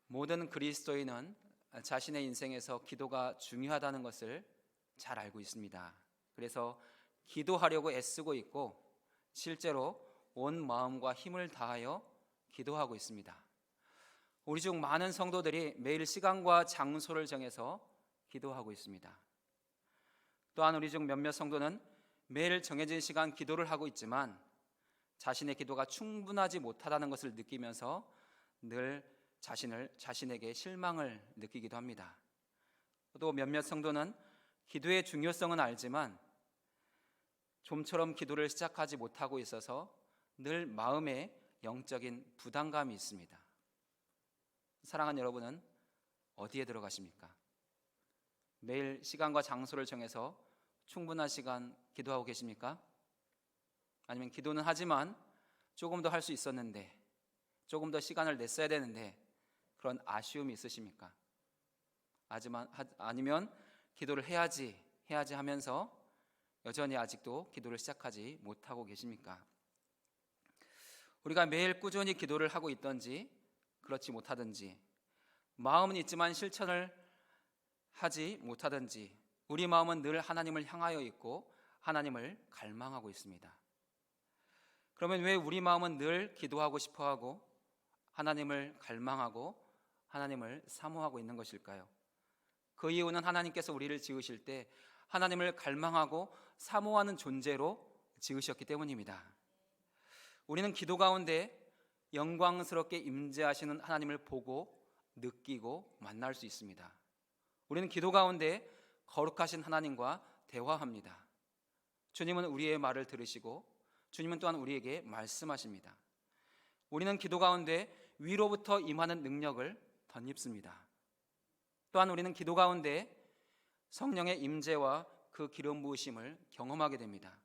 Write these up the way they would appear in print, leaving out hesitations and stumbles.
모든 그리스도인은 자신의 인생에서 기도가 중요하다는 것을 잘 알고 있습니다. 그래서 기도하려고 애쓰고 있고 실제로 온 마음과 힘을 다하여 기도하고 있습니다. 우리 중 많은 성도들이 매일 시간과 장소를 정해서 기도하고 있습니다. 또한 우리 중 몇몇 성도는 매일 정해진 시간 기도를 하고 있지만 자신의 기도가 충분하지 못하다는 것을 느끼면서 늘 자신에게 실망을 느끼기도 합니다. 또 몇몇 성도는 기도의 중요성은 알지만 좀처럼 기도를 시작하지 못하고 있어서 늘 마음에 영적인 부담감이 있습니다. 사랑하는 여러분은 어디에 들어가십니까? 매일 시간과 장소를 정해서 충분한 시간 기도하고 계십니까? 아니면 기도는 하지만 조금 더 할 수 있었는데, 조금 더 시간을 냈어야 되는데 그런 아쉬움이 있으십니까? 아니면 기도를 해야지 하면서 여전히 아직도 기도를 시작하지 못하고 계십니까? 우리가 매일 꾸준히 기도를 하고 있든지 그렇지 못하든지, 마음은 있지만 실천을 하지 못하든지 우리 마음은 늘 하나님을 향하여 있고 하나님을 갈망하고 있습니다. 그러면 왜 우리 마음은 늘 기도하고 싶어하고 하나님을 갈망하고 하나님을 사모하고 있는 것일까요? 그 이유는 하나님께서 우리를 지으실 때 하나님을 갈망하고 사모하는 존재로 지으셨기 때문입니다. 우리는 기도 가운데 영광스럽게 임재하시는 하나님을 보고 느끼고 만날 수 있습니다. 우리는 기도 가운데 거룩하신 하나님과 대화합니다. 주님은 우리의 말을 들으시고 주님은 또한 우리에게 말씀하십니다. 우리는 기도 가운데 위로부터 임하는 능력을 덧입습니다. 또한 우리는 기도 가운데 성령의 임재와 그 기름 부으심을 경험하게 됩니다.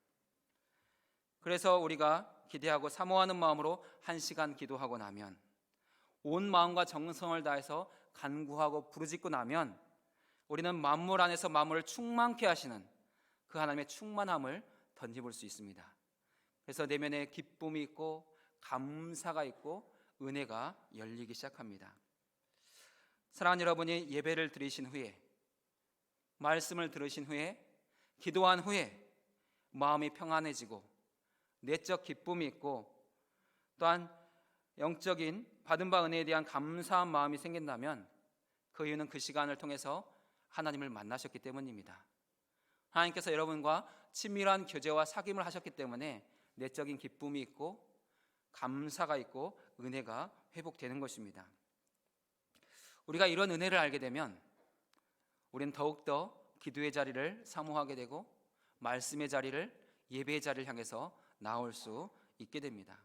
그래서 우리가 기대하고 사모하는 마음으로 1시간 기도하고 나면, 온 마음과 정성을 다해서 간구하고 부르짖고 나면 우리는 만물 안에서 만물을 충만케 하시는 그 하나님의 충만함을 덧입을 수 있습니다. 그래서 내면에 기쁨이 있고 감사가 있고 은혜가 열리기 시작합니다. 사랑하는 여러분이 예배를 드리신 후에, 말씀을 들으신 후에, 기도한 후에 마음이 평안해지고 내적 기쁨이 있고 또한 영적인 받은 바 은혜에 대한 감사한 마음이 생긴다면 그 이유는 그 시간을 통해서 하나님을 만나셨기 때문입니다. 하나님께서 여러분과 친밀한 교제와 사귐을 하셨기 때문에 내적인 기쁨이 있고 감사가 있고 은혜가 회복되는 것입니다. 우리가 이런 은혜를 알게 되면 우리는 더욱더 기도의 자리를 사모하게 되고 말씀의 자리를, 예배의 자리를 향해서 나올 수 있게 됩니다.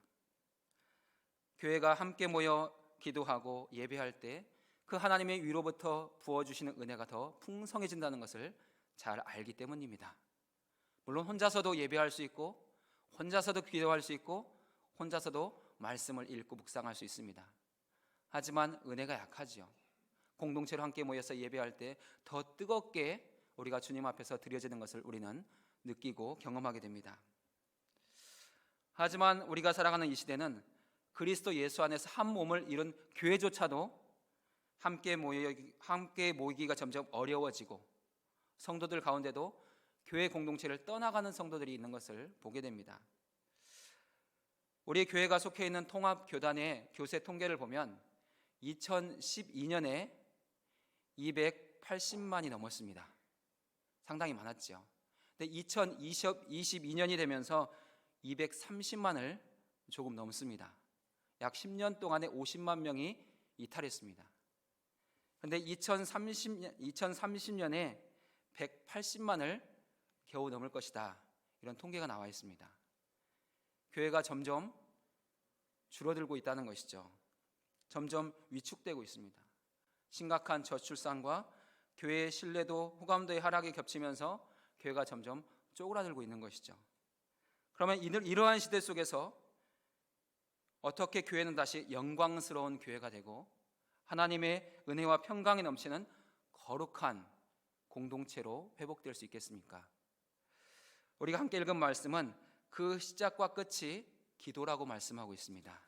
교회가 함께 모여 기도하고 예배할 때 그 하나님의 위로부터 부어주시는 은혜가 더 풍성해진다는 것을 잘 알기 때문입니다. 물론 혼자서도 예배할 수 있고 혼자서도 기도할 수 있고 혼자서도 말씀을 읽고 묵상할 수 있습니다. 하지만 은혜가 약하지요. 공동체로 함께 모여서 예배할 때 더 뜨겁게 우리가 주님 앞에서 드려지는 것을 우리는 느끼고 경험하게 됩니다. 하지만 우리가 살아가는 이 시대는 그리스도 예수 안에서 한 몸을 이룬 교회조차도 함께 모이기가 점점 어려워지고 성도들 가운데도 교회 공동체를 떠나가는 성도들이 있는 것을 보게 됩니다. 우리 교회가 속해 있는 통합교단의 교세 통계를 보면 2012년에 280만이 넘었습니다. 상당히 많았죠. 근데 2022년이 되면서 230만을 조금 넘습니다. 약 10년 동안에 50만 명이 이탈했습니다. 그런데 2030년에 180만을 겨우 넘을 것이다, 이런 통계가 나와 있습니다. 교회가 점점 줄어들고 있다는 것이죠. 점점 위축되고 있습니다. 심각한 저출산과 교회의 신뢰도, 호감도의 하락이 겹치면서 교회가 점점 쪼그라들고 있는 것이죠. 그러면 이러한 시대 속에서 어떻게 교회는 다시 영광스러운 교회가 되고 하나님의 은혜와 평강이 넘치는 거룩한 공동체로 회복될 수 있겠습니까? 우리가 함께 읽은 말씀은 그 시작과 끝이 기도라고 말씀하고 있습니다.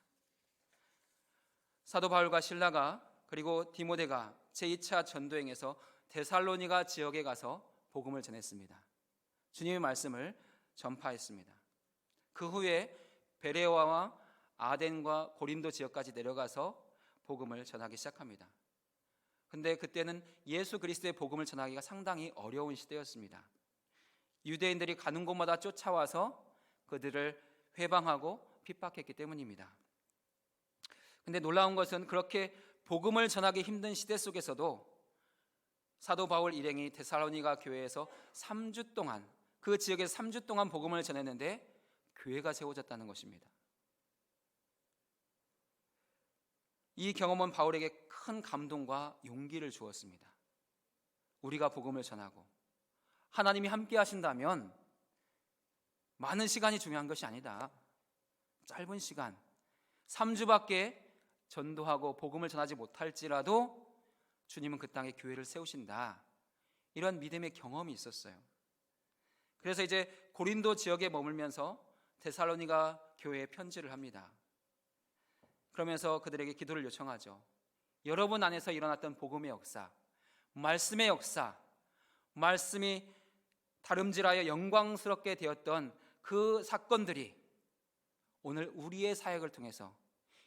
사도 바울과 실라가 그리고 디모데가 제2차 전도행에서 데살로니가 지역에 가서 복음을 전했습니다. 주님의 말씀을 전파했습니다. 그 후에 베레아와 아덴과 고린도 지역까지 내려가서 복음을 전하기 시작합니다. 근데 그때는 예수 그리스도의 복음을 전하기가 상당히 어려운 시대였습니다. 유대인들이 가는 곳마다 쫓아와서 그들을 회방하고 핍박했기 때문입니다. 근데 놀라운 것은 그렇게 복음을 전하기 힘든 시대 속에서도 사도 바울 일행이 데살로니가 교회에서 3주 동안, 그 지역에서 3주 동안 복음을 전했는데 교회가 세워졌다는 것입니다. 이 경험은 바울에게 큰 감동과 용기를 주었습니다. 우리가 복음을 전하고 하나님이 함께 하신다면 많은 시간이 중요한 것이 아니다. 짧은 시간, 3주밖에 전도하고 복음을 전하지 못할지라도 주님은 그 땅에 교회를 세우신다. 이런 믿음의 경험이 있었어요. 그래서 이제 고린도 지역에 머물면서 데살로니가 교회에 편지를 합니다. 그러면서 그들에게 기도를 요청하죠. 여러분 안에서 일어났던 복음의 역사, 말씀의 역사, 말씀이 다름질하여 영광스럽게 되었던 그 사건들이 오늘 우리의 사역을 통해서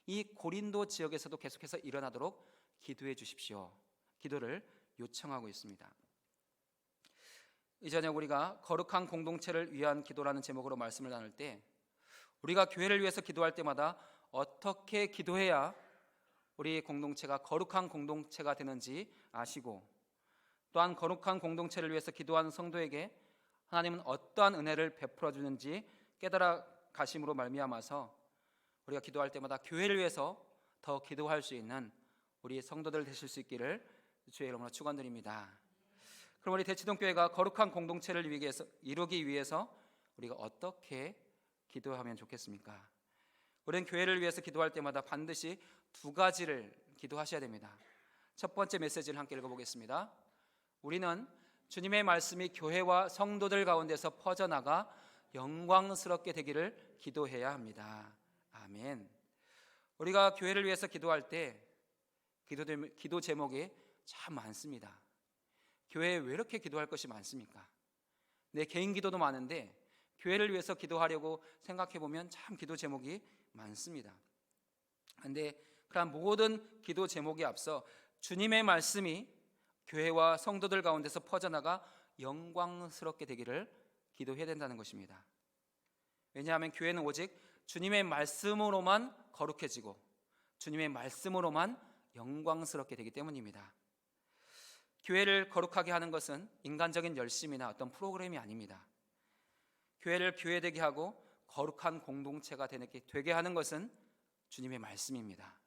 이 고린도 지역에서도 계속해서 일어나도록 기도해 주십시오. 기도를 요청하고 있습니다. 이 저녁 우리가 거룩한 공동체를 위한 기도라는 제목으로 말씀을 나눌 때 우리가 교회를 위해서 기도할 때마다 어떻게 기도해야 우리 공동체가 거룩한 공동체가 되는지 아시고, 또한 거룩한 공동체를 위해서 기도하는 성도에게 하나님은 어떠한 은혜를 베풀어 주는지 깨달아 가심으로 말미암아서 우리가 기도할 때마다 교회를 위해서 더 기도할 수 있는 우리 성도들 되실 수 있기를 주의 이름으로 축원드립니다. 그럼 우리 대치동교회가 거룩한 공동체를 이루기 위해서 우리가 어떻게 기도하면 좋겠습니까? 우리는 교회를 위해서 기도할 때마다 반드시 두 가지를 기도하셔야 됩니다. 첫 번째 메시지를 함께 읽어보겠습니다. 우리는 주님의 말씀이 교회와 성도들 가운데서 퍼져나가 영광스럽게 되기를 기도해야 합니다. 아멘. 우리가 교회를 위해서 기도할 때 기도 제목이 참 많습니다. 교회에 왜 이렇게 기도할 것이 많습니까? 내 개인 기도도 많은데 교회를 위해서 기도하려고 생각해보면 참 기도 제목이 많습니다. 그런데 그런 모든 기도 제목에 앞서 주님의 말씀이 교회와 성도들 가운데서 퍼져나가 영광스럽게 되기를 기도해야 된다는 것입니다. 왜냐하면 교회는 오직 주님의 말씀으로만 거룩해지고 주님의 말씀으로만 영광스럽게 되기 때문입니다. 교회를 거룩하게 하는 것은 인간적인 열심이나 어떤 프로그램이 아닙니다. 교회를 교회되게 하고 거룩한 공동체가 되게 하는 것은 주님의 말씀입니다.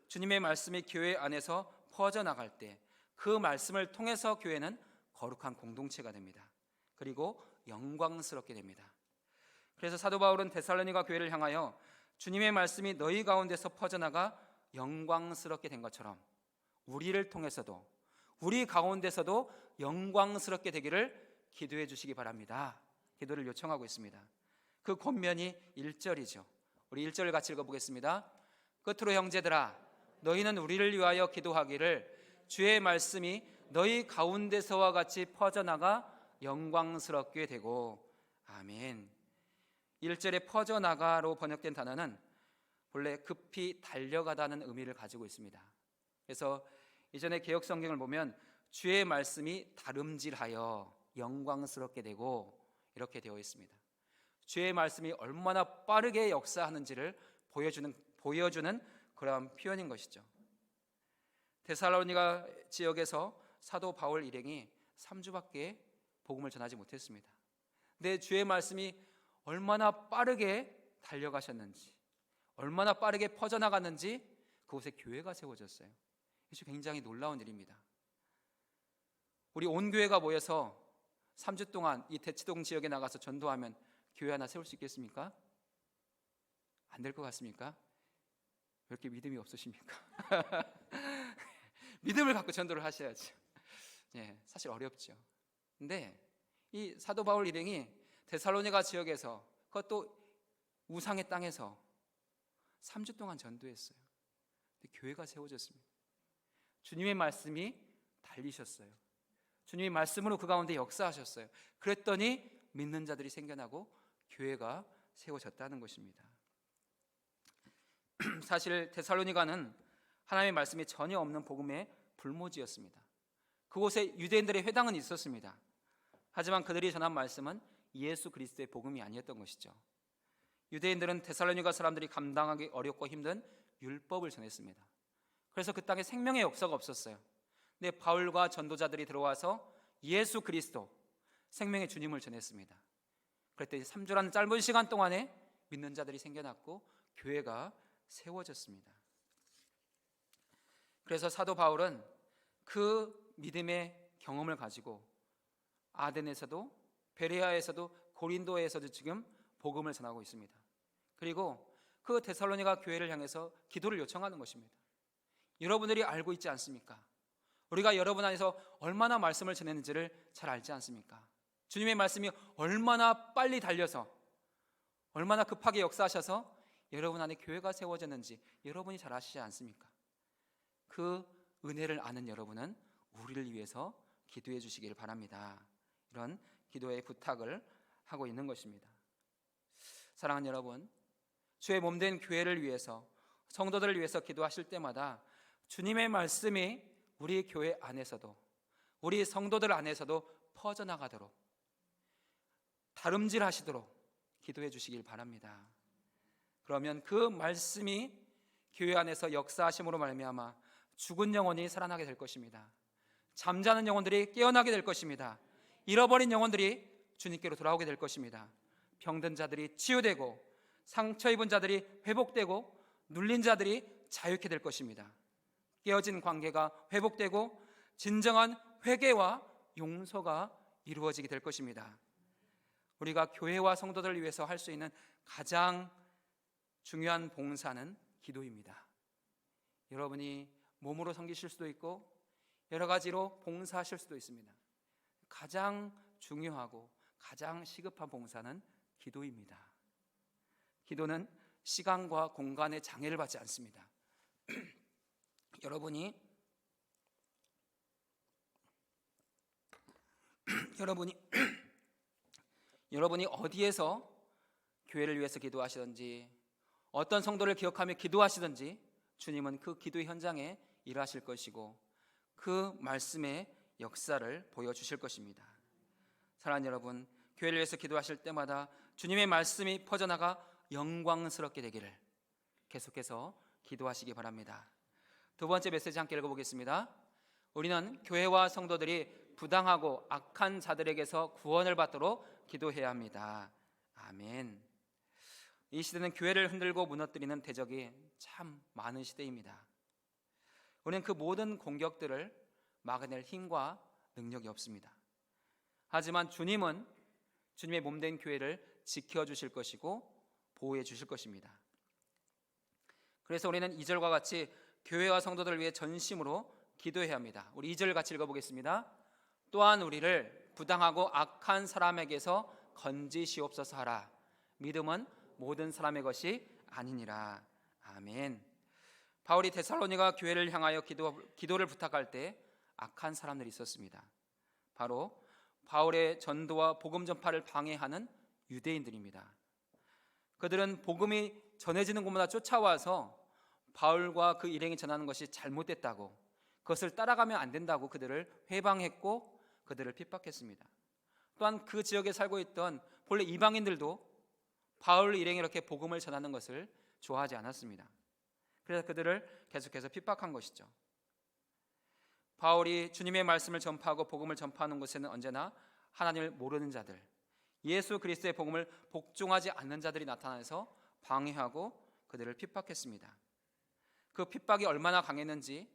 주님의 말씀이 교회 안에서 퍼져나갈 때 그 말씀을 통해서 교회는 거룩한 공동체가 됩니다. 그리고 영광스럽게 됩니다. 그래서 사도 바울은 데살로니가 교회를 향하여 주님의 말씀이 너희 가운데서 퍼져나가 영광스럽게 된 것처럼 우리를 통해서도 우리 가운데서도 영광스럽게 되기를 기도해 주시기 바랍니다. 기도를 요청하고 있습니다. 그 권면이 1절이죠. 우리 1절을 같이 읽어보겠습니다. 끝으로 형제들아 너희는 우리를 위하여 기도하기를 주의 말씀이 너희 가운데서와 같이 퍼져나가 영광스럽게 되고. 아멘. 1절에 퍼져나가로 번역된 단어는 본래 급히 달려가다는 의미를 가지고 있습니다. 그래서 이전에 개역 성경을 보면 주의 말씀이 다름질하여 영광스럽게 되고 이렇게 되어 있습니다. 주의 말씀이 얼마나 빠르게 역사하는지를 보여주는 그런 표현인 것이죠. 데살로니가 지역에서 사도 바울 일행이 3주밖에 복음을 전하지 못했습니다. 근데 주의 말씀이 얼마나 빠르게 달려가셨는지, 얼마나 빠르게 퍼져나갔는지 그곳에 교회가 세워졌어요. 이것이 굉장히 놀라운 일입니다. 우리 온 교회가 모여서 3주 동안 이 대치동 지역에 나가서 전도하면 교회 하나 세울 수 있겠습니까? 안 될 것 같습니까? 왜 이렇게 믿음이 없으십니까? 믿음을 갖고 전도를 하셔야죠. 사실 어렵죠. 근데 이 사도 바울 일행이 데살로니가 지역에서 그것도 우상의 땅에서 3주 동안 전도했어요. 근데 교회가 세워졌습니다. 주님의 말씀이 달리셨어요. 주님의 말씀으로 그 가운데 역사하셨어요. 그랬더니 믿는 자들이 생겨나고 교회가 세워졌다는 것입니다. 사실 데살로니가는 하나님의 말씀이 전혀 없는 복음의 불모지였습니다. 그곳에 유대인들의 회당은 있었습니다. 하지만 그들이 전한 말씀은 예수 그리스도의 복음이 아니었던 것이죠. 유대인들은 데살로니가 사람들이 감당하기 어렵고 힘든 율법을 전했습니다. 그래서 그 땅에 생명의 역사가 없었어요. 근데 바울과 전도자들이 들어와서 예수 그리스도, 생명의 주님을 전했습니다. 그랬더니 3주라는 짧은 시간 동안에 믿는 자들이 생겨났고 교회가 세워졌습니다. 그래서 사도 바울은 그 믿음의 경험을 가지고 아덴에서도 베레아에서도 고린도에서도 지금 복음을 전하고 있습니다. 그리고 그 데살로니가 교회를 향해서 기도를 요청하는 것입니다. 여러분들이 알고 있지 않습니까? 우리가 여러분 안에서 얼마나 말씀을 전했는지를 잘 알지 않습니까? 주님의 말씀이 얼마나 빨리 달려서 얼마나 급하게 역사하셔서 여러분 안에 교회가 세워졌는지 여러분이 잘 아시지 않습니까? 그 은혜를 아는 여러분은 우리를 위해서 기도해 주시길 바랍니다. 이런 기도의 부탁을 하고 있는 것입니다. 사랑하는 여러분, 주의 몸된 교회를 위해서, 성도들을 위해서 기도하실 때마다 주님의 말씀이 우리 교회 안에서도, 우리 성도들 안에서도 퍼져나가도록, 다름질하시도록 기도해 주시길 바랍니다. 그러면 그 말씀이 교회 안에서 역사하심으로 말미암아 죽은 영혼이 살아나게 될 것입니다. 잠자는 영혼들이 깨어나게 될 것입니다. 잃어버린 영혼들이 주님께로 돌아오게 될 것입니다. 병든 자들이 치유되고 상처 입은 자들이 회복되고 눌린 자들이 자유케 될 것입니다. 깨어진 관계가 회복되고 진정한 회개와 용서가 이루어지게 될 것입니다. 우리가 교회와 성도들을 위해서 할 수 있는 가장 중요한 봉사는 기도입니다. 여러분이 몸으로 섬기실 수도 있고 여러 가지로 봉사하실 수도 있습니다. 가장 중요하고 가장 시급한 봉사는 기도입니다. 기도는 시간과 공간의 장애를 받지 않습니다. 여러분이 어디에서 교회를 위해서 기도하시든지 어떤 성도를 기억하며 기도하시든지 주님은 그 기도 현장에 일하실 것이고 그 말씀의 역사를 보여주실 것입니다. 사랑하는 여러분, 교회를 위해서 기도하실 때마다 주님의 말씀이 퍼져나가 영광스럽게 되기를 계속해서 기도하시기 바랍니다. 두 번째 메시지 함께 읽어보겠습니다. 우리는 교회와 성도들이 부당하고 악한 자들에게서 구원을 받도록 기도해야 합니다. 아멘. 이 시대는 교회를 흔들고 무너뜨리는 대적이 참 많은 시대입니다. 우리는 그 모든 공격들을 막아낼 힘과 능력이 없습니다. 하지만 주님은 주님의 몸된 교회를 지켜주실 것이고 보호해 주실 것입니다. 그래서 우리는 2절과 같이 교회와 성도들을 위해 전심으로 기도해야 합니다. 우리 2절 같이 읽어보겠습니다. 또한 우리를 부당하고 악한 사람에게서 건지시옵소서 하라. 믿음은 모든 사람의 것이 아니니라. 아멘. 바울이 데살로니가 교회를 향하여 기도를 부탁할 때 악한 사람들이 있었습니다. 바로 바울의 전도와 복음 전파를 방해하는 유대인들입니다. 그들은 복음이 전해지는 곳마다 쫓아와서 바울과 그 일행이 전하는 것이 잘못됐다고, 그것을 따라가면 안 된다고 그들을 회방했고 그들을 핍박했습니다. 또한 그 지역에 살고 있던 본래 이방인들도 바울 일행이 이렇게 복음을 전하는 것을 좋아하지 않았습니다. 그래서 그들을 계속해서 핍박한 것이죠. 바울이 주님의 말씀을 전파하고 복음을 전파하는 곳에는 언제나 하나님을 모르는 자들, 예수 그리스도의 복음을 복종하지 않는 자들이 나타나서 방해하고 그들을 핍박했습니다. 그 핍박이 얼마나 강했는지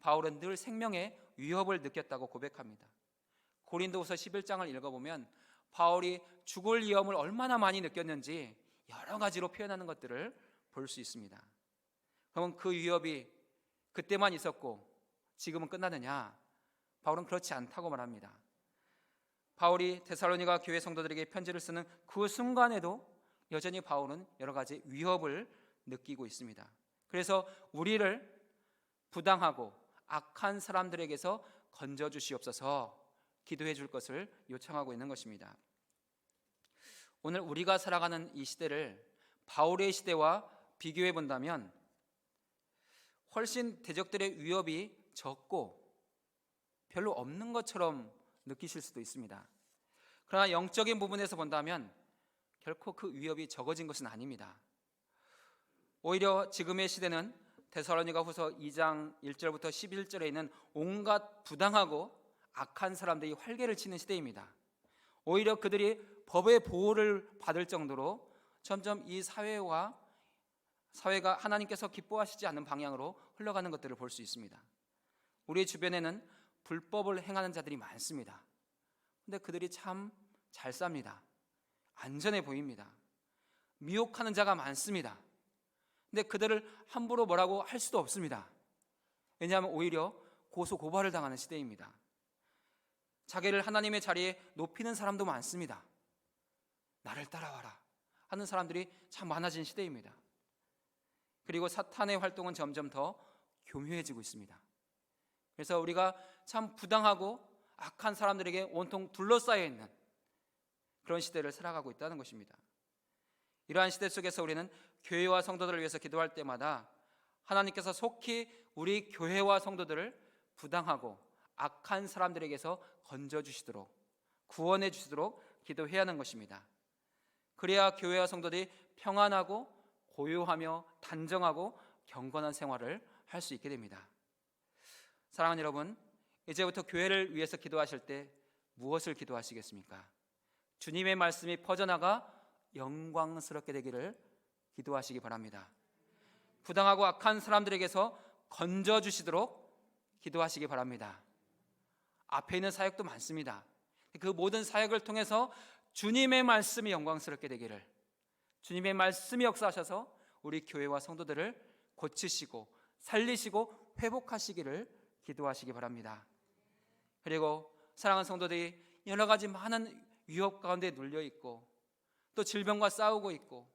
바울은 늘 생명의 위협을 느꼈다고 고백합니다. 고린도후서 11장을 읽어보면 바울이 죽을 위험을 얼마나 많이 느꼈는지 여러 가지로 표현하는 것들을 볼 수 있습니다. 그러면 그 위협이 그때만 있었고 지금은 끝나느냐? 바울은 그렇지 않다고 말합니다. 바울이 데살로니가 교회 성도들에게 편지를 쓰는 그 순간에도 여전히 바울은 여러 가지 위협을 느끼고 있습니다. 그래서 우리를 부당하고 악한 사람들에게서 건져 주시옵소서 기도해 줄 것을 요청하고 있는 것입니다. 오늘 우리가 살아가는 이 시대를 바울의 시대와 비교해 본다면 훨씬 대적들의 위협이 적고 별로 없는 것처럼 느끼실 수도 있습니다. 그러나 영적인 부분에서 본다면 결코 그 위협이 적어진 것은 아닙니다. 오히려 지금의 시대는 데살로니가후서 2장 1절부터 11절에 있는 온갖 부당하고 악한 사람들이 활개를 치는 시대입니다. 오히려 그들이 법의 보호를 받을 정도로 점점 이 사회가 하나님께서 기뻐하시지 않는 방향으로 흘러가는 것들을 볼 수 있습니다. 우리 주변에는 불법을 행하는 자들이 많습니다. 근데 그들이 참 잘 삽니다. 안전해 보입니다. 미혹하는 자가 많습니다. 근데 그들을 함부로 뭐라고 할 수도 없습니다. 왜냐하면 오히려 고소 고발을 당하는 시대입니다. 자기를 하나님의 자리에 높이는 사람도 많습니다. 나를 따라와라 하는 사람들이 참 많아진 시대입니다. 그리고 사탄의 활동은 점점 더 교묘해지고 있습니다. 그래서 우리가 참 부당하고 악한 사람들에게 온통 둘러싸여 있는 그런 시대를 살아가고 있다는 것입니다. 이러한 시대 속에서 우리는 교회와 성도들을 위해서 기도할 때마다 하나님께서 속히 우리 교회와 성도들을 부당하고 악한 사람들에게서 건져주시도록 구원해 주시도록 기도해야 하는 것입니다. 그래야 교회와 성도들이 평안하고 고요하며 단정하고 경건한 생활을 할 수 있게 됩니다. 사랑하는 여러분, 이제부터 교회를 위해서 기도하실 때 무엇을 기도하시겠습니까? 주님의 말씀이 퍼져나가 영광스럽게 되기를 기도하시기 바랍니다. 부당하고 악한 사람들에게서 건져주시도록 기도하시기 바랍니다. 앞에 있는 사역도 많습니다. 그 모든 사역을 통해서 주님의 말씀이 영광스럽게 되기를, 주님의 말씀이 역사하셔서 우리 교회와 성도들을 고치시고 살리시고 회복하시기를 기도하시기 바랍니다. 그리고 사랑하는 성도들이 여러 가지 많은 위협 가운데 눌려 있고 또 질병과 싸우고 있고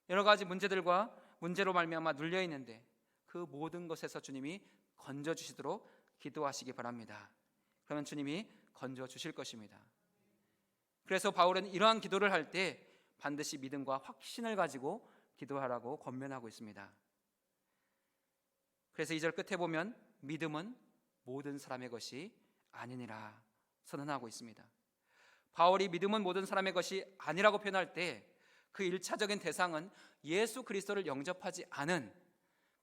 여러 가지 문제로 말미암아 눌려 있는데 그 모든 것에서 주님이 건져 주시도록 기도하시기 바랍니다. 그러면 주님이 건져 주실 것입니다. 그래서 바울은 이러한 기도를 할 때 반드시 믿음과 확신을 가지고 기도하라고 권면하고 있습니다. 그래서 2절 끝에 보면 믿음은 모든 사람의 것이 아니니라 선언하고 있습니다. 바울이 믿음은 모든 사람의 것이 아니라고 표현할 때 그 1차적인 대상은 예수 그리스도를 영접하지 않은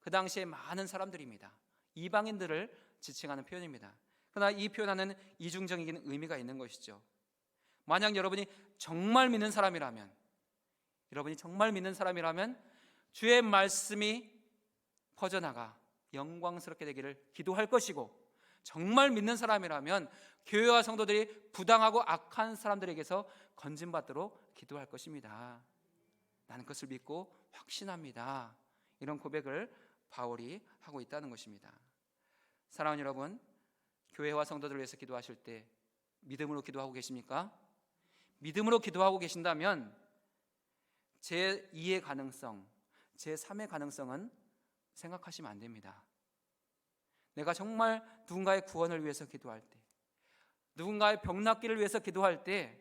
그 당시에 많은 사람들입니다. 이방인들을 지칭하는 표현입니다. 그러나 이 표현하는 이중적인 의미가 있는 것이죠. 만약 여러분이 정말 믿는 사람이라면 주의 말씀이 퍼져나가 영광스럽게 되기를 기도할 것이고, 정말 믿는 사람이라면 교회와 성도들이 부당하고 악한 사람들에게서 건진받도록 기도할 것입니다. 나는 그것을 믿고 확신합니다. 이런 고백을 바울이 하고 있다는 것입니다. 사랑하는 여러분, 교회와 성도들을 위해서 기도하실 때 믿음으로 기도하고 계십니까? 믿음으로 기도하고 계신다면 제2의 가능성, 제3의 가능성은 생각하시면 안 됩니다. 내가 정말 누군가의 구원을 위해서 기도할 때, 누군가의 병 낫기를 위해서 기도할 때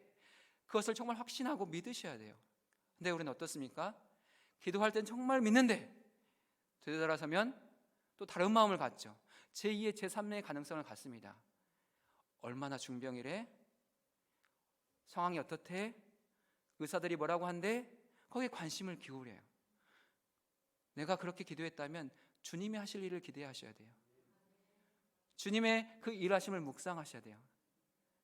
그것을 정말 확신하고 믿으셔야 돼요. 근데 우리는 어떻습니까? 기도할 땐 정말 믿는데 되돌아서면 또 다른 마음을 갖죠. 제2의 제3의 가능성을 갖습니다. 얼마나 중병이래? 상황이 어떻대? 의사들이 뭐라고 한대? 거기에 관심을 기울여요. 내가 그렇게 기도했다면 주님이 하실 일을 기대하셔야 돼요. 주님의 그 일하심을 묵상하셔야 돼요.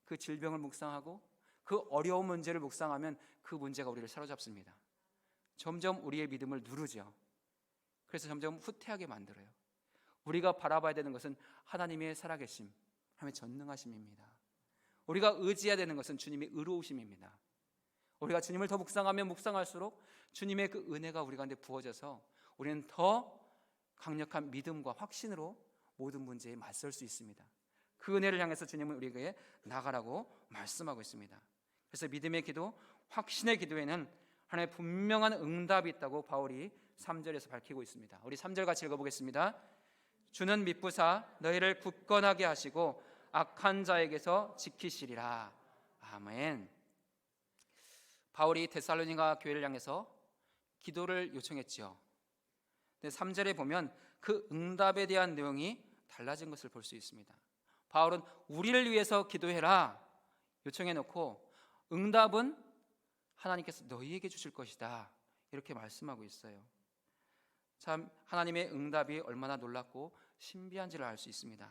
그 질병을 묵상하고 그 어려운 문제를 묵상하면 그 문제가 우리를 사로잡습니다. 점점 우리의 믿음을 누르죠. 그래서 점점 후퇴하게 만들어요. 우리가 바라봐야 되는 것은 하나님의 살아계심, 하나님의 전능하심입니다. 우리가 의지해야 되는 것은 주님의 의로우심입니다. 우리가 주님을 더 묵상하면 묵상할수록 주님의 그 은혜가 우리 가운데 부어져서 우리는 더 강력한 믿음과 확신으로 모든 문제에 맞설 수 있습니다. 그 은혜를 향해서 주님은 우리에게 나가라고 말씀하고 있습니다. 그래서 믿음의 기도, 확신의 기도에는 하나님의 분명한 응답이 있다고 바울이 3절에서 밝히고 있습니다. 우리 3절 같이 읽어보겠습니다. 주는 미쁘사 너희를 굳건하게 하시고 악한 자에게서 지키시리라. 아멘. 바울이 데살로니가 교회를 향해서 기도를 요청했지요. 3절에 보면 그 응답에 대한 내용이 달라진 것을 볼 수 있습니다. 바울은 우리를 위해서 기도해라 요청해 놓고 응답은 하나님께서 너희에게 주실 것이다 이렇게 말씀하고 있어요. 참 하나님의 응답이 얼마나 놀랍고 신비한지를 알 수 있습니다.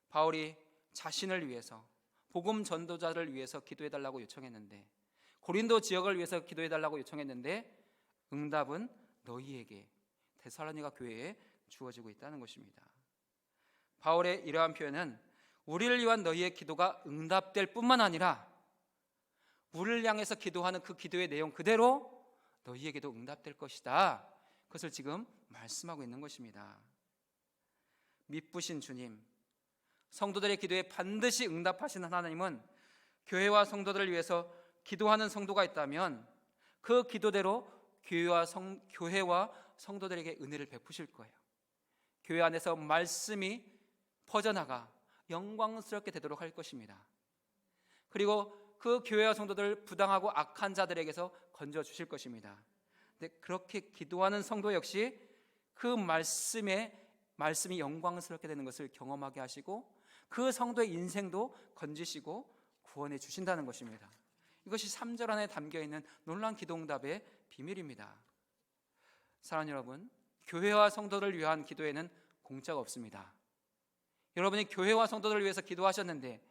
바울이 자신을 위해서 복음 전도자를 위해서 기도해 달라고 요청했는데, 고린도 지역을 위해서 기도해 달라고 요청했는데 응답은 너희에게, 데살로니가 교회에 주어지고 있다는 것입니다. 바울의 이러한 표현은 우리를 위한 너희의 기도가 응답될 뿐만 아니라 우리를 향해서 기도하는 그 기도의 내용 그대로 너희에게도 응답될 것이다, 그것을 지금 말씀하고 있는 것입니다. 미쁘신 주님, 성도들의 기도에 반드시 응답하시는 하나님은 교회와 성도들을 위해서 기도하는 성도가 있다면 그 기도대로 교회와 성도들에게 은혜를 베푸실 거예요. 교회 안에서 말씀이 퍼져나가 영광스럽게 되도록 할 것입니다. 그리고 그 교회와 성도들을 부당하고 악한 자들에게서 건져주실 것입니다. 근데 그렇게 기도하는 성도 역시 그 말씀이 영광스럽게 되는 것을 경험하게 하시고 그 성도의 인생도 건지시고 구원해 주신다는 것입니다. 이것이 3절 안에 담겨있는 놀라운 기도응답의 비밀입니다. 사랑하는 여러분, 교회와 성도를 위한 기도에는 공짜가 없습니다. 여러분이 교회와 성도들을 위해서 기도하셨는데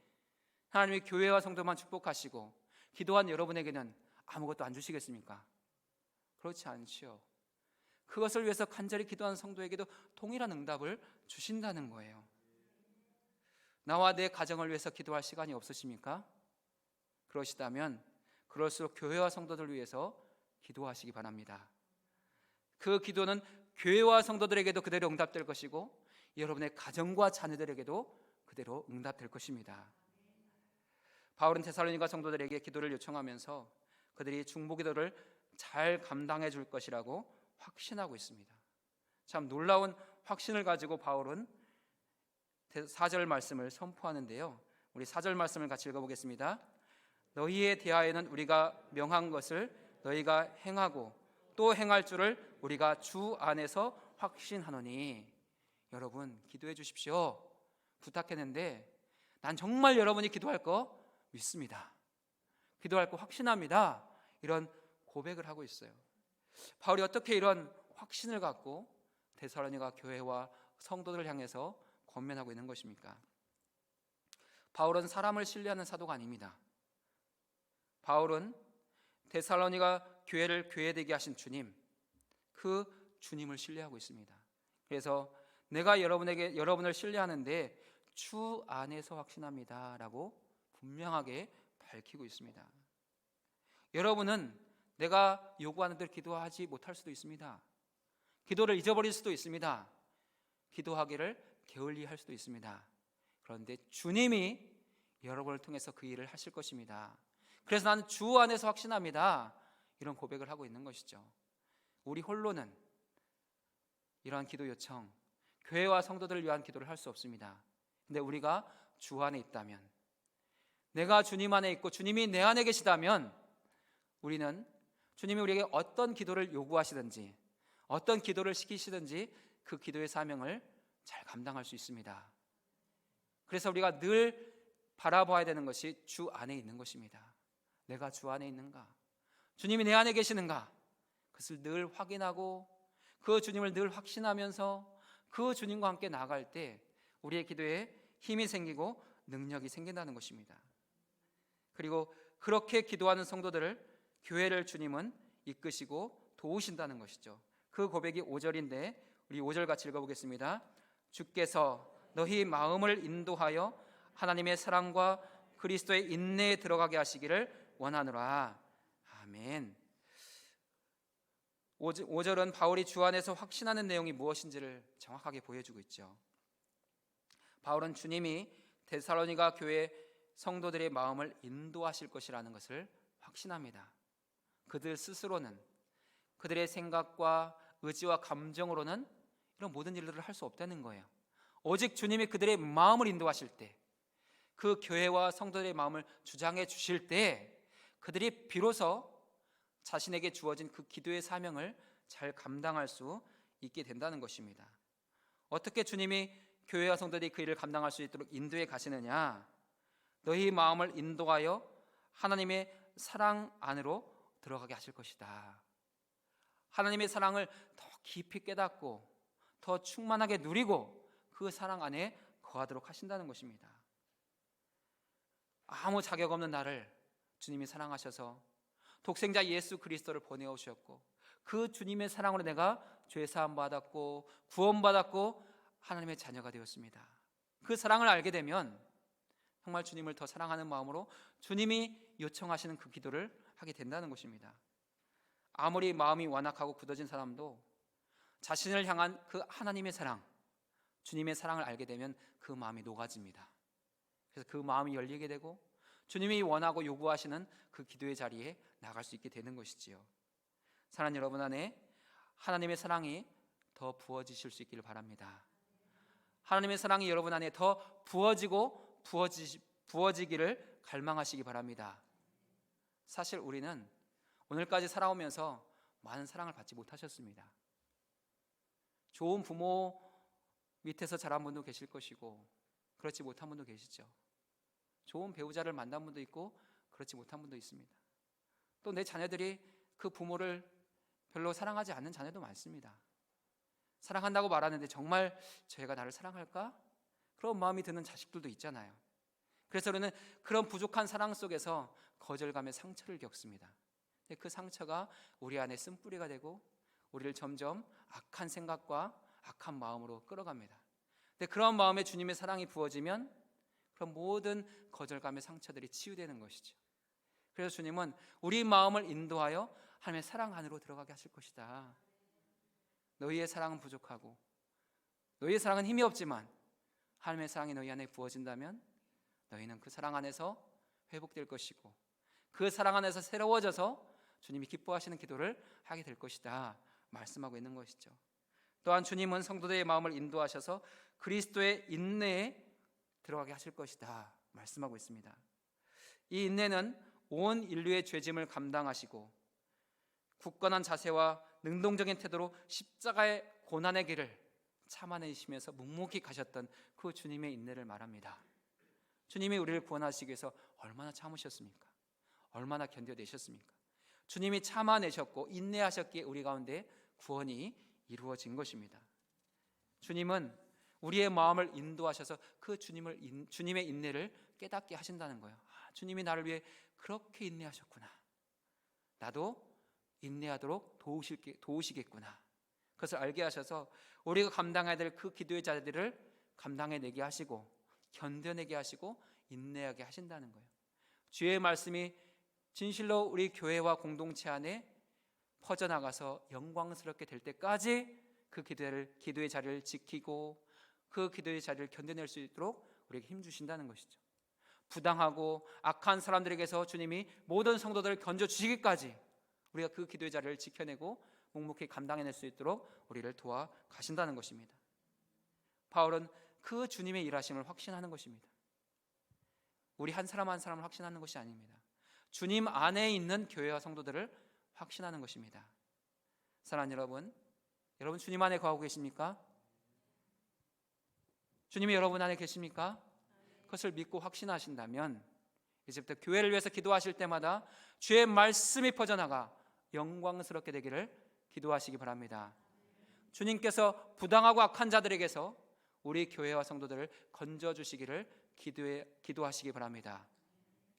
하나님이 교회와 성도만 축복하시고 기도한 여러분에게는 아무것도 안 주시겠습니까? 그렇지 않지요. 그것을 위해서 간절히 기도하는 성도에게도 동일한 응답을 주신다는 거예요. 나와 내 가정을 위해서 기도할 시간이 없으십니까? 그러시다면 그럴수록 교회와 성도들을 위해서 기도하시기 바랍니다. 그 기도는 교회와 성도들에게도 그대로 응답될 것이고 여러분의 가정과 자녀들에게도 그대로 응답될 것입니다. 바울은 데살로니가 성도들에게 기도를 요청하면서 그들이 중보기도를 잘 감당해 줄 것이라고 확신하고 있습니다. 참 놀라운 확신을 가지고 바울은 4절 말씀을 선포하는데요, 우리 4절 말씀을 같이 읽어보겠습니다. 너희에 대하여는 우리가 명한 것을 너희가 행하고 또 행할 줄을 우리가 주 안에서 확신하노니. 여러분 기도해 주십시오 부탁했는데 난 정말 여러분이 기도할 거 믿습니다, 기도할 거 확신합니다, 이런 고백을 하고 있어요. 바울이 어떻게 이런 확신을 갖고 데살로니가 교회와 성도들을 향해서 권면하고 있는 것입니까? 바울은 사람을 신뢰하는 사도가 아닙니다. 바울은 데살로니가 교회를 교회되게 하신 주님, 그 주님을 신뢰하고 있습니다. 그래서 내가 여러분을 신뢰하는데 주 안에서 확신합니다 라고 분명하게 밝히고 있습니다. 여러분은 내가 요구하는 대로 기도하지 못할 수도 있습니다. 기도를 잊어버릴 수도 있습니다. 기도하기를 게을리할 수도 있습니다. 그런데 주님이 여러분을 통해서 그 일을 하실 것입니다. 그래서 나는 주 안에서 확신합니다, 이런 고백을 하고 있는 것이죠. 우리 홀로는 이러한 기도 요청, 교회와 성도들을 위한 기도를 할 수 없습니다. 근데 우리가 주 안에 있다면, 내가 주님 안에 있고 주님이 내 안에 계시다면 우리는 주님이 우리에게 어떤 기도를 요구하시든지 어떤 기도를 시키시든지 그 기도의 사명을 잘 감당할 수 있습니다. 그래서 우리가 늘 바라봐야 되는 것이 주 안에 있는 것입니다. 내가 주 안에 있는가? 주님이 내 안에 계시는가? 그것을 늘 확인하고 그 주님을 늘 확신하면서 그 주님과 함께 나아갈 때 우리의 기도에 힘이 생기고 능력이 생긴다는 것입니다. 그리고 그렇게 기도하는 성도들을, 교회를 주님은 이끄시고 도우신다는 것이죠. 그 고백이 5절인데 우리 5절 같이 읽어보겠습니다. 주께서 너희 마음을 인도하여 하나님의 사랑과 그리스도의 인내에 들어가게 하시기를 원하노라. 아멘. 5절은 바울이 주 안에서 확신하는 내용이 무엇인지를 정확하게 보여주고 있죠. 바울은 주님이 데살로니가 교회 성도들의 마음을 인도하실 것이라는 것을 확신합니다. 그들 스스로는, 그들의 생각과 의지와 감정으로는 이런 모든 일들을 할 수 없다는 거예요. 오직 주님이 그들의 마음을 인도하실 때, 그 교회와 성도들의 마음을 주장해 주실 때 그들이 비로소 자신에게 주어진 그 기도의 사명을 잘 감당할 수 있게 된다는 것입니다. 어떻게 주님이 교회와 성도들이 그 일을 감당할 수 있도록 인도해 가시느냐? 너희 마음을 인도하여 하나님의 사랑 안으로 들어가게 하실 것이다. 하나님의 사랑을 더 깊이 깨닫고 더 충만하게 누리고 그 사랑 안에 거하도록 하신다는 것입니다. 아무 자격 없는 나를 주님이 사랑하셔서 독생자 예수 그리스도를 보내오셨고, 그 주님의 사랑으로 내가 죄사함 받았고 구원받았고 하나님의 자녀가 되었습니다. 그 사랑을 알게 되면 정말 주님을 더 사랑하는 마음으로 주님이 요청하시는 그 기도를 하게 된다는 것입니다. 아무리 마음이 완악하고 굳어진 사람도 자신을 향한 그 하나님의 사랑, 주님의 사랑을 알게 되면 그 마음이 녹아집니다. 그래서 그 마음이 열리게 되고 주님이 원하고 요구하시는 그 기도의 자리에 나갈 수 있게 되는 것이지요. 사랑하는 여러분 안에 하나님의 사랑이 더 부어지실 수 있기를 바랍니다. 하나님의 사랑이 여러분 안에 더 부어지기를 갈망하시기 바랍니다. 사실 우리는 오늘까지 살아오면서 많은 사랑을 받지 못하셨습니다. 좋은 부모 밑에서 자란 분도 계실 것이고 그렇지 못한 분도 계시죠. 좋은 배우자를 만난 분도 있고 그렇지 못한 분도 있습니다. 또 내 자녀들이 그 부모를 별로 사랑하지 않는 자녀도 많습니다. 사랑한다고 말하는데 정말 쟤가 나를 사랑할까? 그런 마음이 드는 자식들도 있잖아요. 그래서 우리는 그런 부족한 사랑 속에서 거절감의 상처를 겪습니다. 그 상처가 우리 안에 쓴뿌리가 되고 우리를 점점 악한 생각과 악한 마음으로 끌어갑니다. 근데 그런 마음에 주님의 사랑이 부어지면 그런 모든 거절감의 상처들이 치유되는 것이죠. 그래서 주님은 우리 마음을 인도하여 하나님의 사랑 안으로 들어가게 하실 것이다. 너희의 사랑은 부족하고 너희의 사랑은 힘이 없지만 하나님의 사랑이 너희 안에 부어진다면 너희는 그 사랑 안에서 회복될 것이고 그 사랑 안에서 새로워져서 주님이 기뻐하시는 기도를 하게 될 것이다 말씀하고 있는 것이죠. 또한 주님은 성도들의 마음을 인도하셔서 그리스도의 인내에 들어가게 하실 것이다 말씀하고 있습니다. 이 인내는 온 인류의 죄짐을 감당하시고 굳건한 자세와 능동적인 태도로 십자가의 고난의 길을 참아내시면서 묵묵히 가셨던 그 주님의 인내를 말합니다. 주님이 우리를 구원하시기 위해서 얼마나 참으셨습니까? 얼마나 견뎌내셨습니까? 주님이 참아내셨고 인내하셨기에 우리 가운데 구원이 이루어진 것입니다. 주님은 우리의 마음을 인도하셔서 그 주님의 인내를 깨닫게 하신다는 거예요. 주님이 나를 위해 그렇게 인내하셨구나. 나도 인내하도록 도우시겠구나. 그것을 알게 하셔서 우리가 감당해야 될 그 기도의 자리들을 감당해내게 하시고 견뎌내게 하시고 인내하게 하신다는 거예요. 주의 말씀이 진실로 우리 교회와 공동체 안에 퍼져나가서 영광스럽게 될 때까지 그 기도의 자리를 지키고 그 기도의 자리를 견뎌낼 수 있도록 우리에게 힘주신다는 것이죠. 부당하고 악한 사람들에게서 주님이 모든 성도들을 건져주시기까지 우리가 그 기도의 자리를 지켜내고 묵묵히 감당해낼 수 있도록 우리를 도와 가신다는 것입니다. 바울은 그 주님의 일하심을 확신하는 것입니다. 우리 한 사람 한 사람을 확신하는 것이 아닙니다. 주님 안에 있는 교회와 성도들을 확신하는 것입니다. 사랑하는 여러분 주님 안에 거하고 계십니까? 주님이 여러분 안에 계십니까? 그것을 믿고 확신하신다면 이제부터 교회를 위해서 기도하실 때마다 주의 말씀이 퍼져나가 영광스럽게 되기를 기도하시기 바랍니다. 주님께서 부당하고 악한 자들에게서 우리 교회와 성도들을 건져주시기를 기도하시기 바랍니다.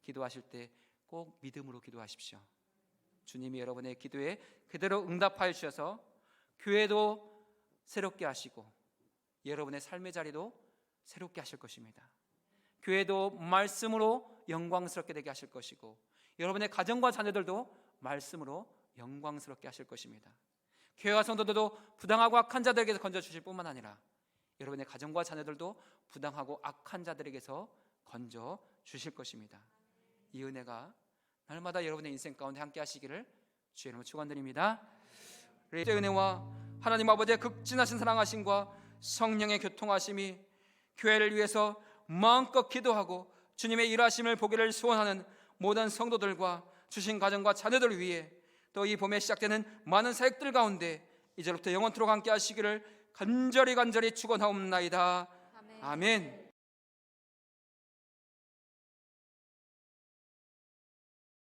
기도하실 때 꼭 믿음으로 기도하십시오. 주님이 여러분의 기도에 그대로 응답하여 주셔서 교회도 새롭게 하시고 여러분의 삶의 자리도 새롭게 하실 것입니다. 교회도 말씀으로 영광스럽게 되게 하실 것이고 여러분의 가정과 자녀들도 말씀으로 영광스럽게 하실 것입니다. 교회와 성도들도 부당하고 악한 자들에게서 건져주실 뿐만 아니라 여러분의 가정과 자녀들도 부당하고 악한 자들에게서 건져주실 것입니다. 이 은혜가 날마다 여러분의 인생 가운데 함께 하시기를 주의 이름으로 축원드립니다. 그리스도의 은혜와 하나님 아버지의 극진하신 사랑하심과 성령의 교통하심이 교회를 위해서 마음껏 기도하고 주님의 일하심을 보기를 소원하는 모든 성도들과 주신 가정과 자녀들을 위해 또 이 봄에 시작되는 많은 사역들 가운데 이제부터 영원토록 함께 하시기를 간절히 축원하옵나이다. 아멘.